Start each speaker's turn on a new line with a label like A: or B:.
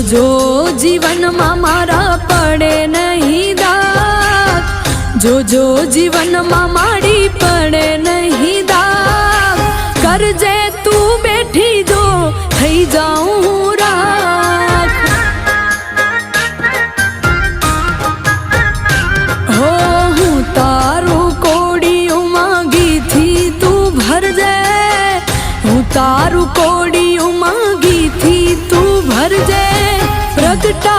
A: જો જીવનમાં મારા પડે નહીં દાગ, જો જીવનમાં મારી પડે નહીં દાગ, કરજે તું બેઠી જો થઈ જાઉં રાખ। હો હું તારું કોડિયું માંગીથી તું ભરજે, હું તારું કોડિયું માંગીથી તું ભરજે, પ્રગટા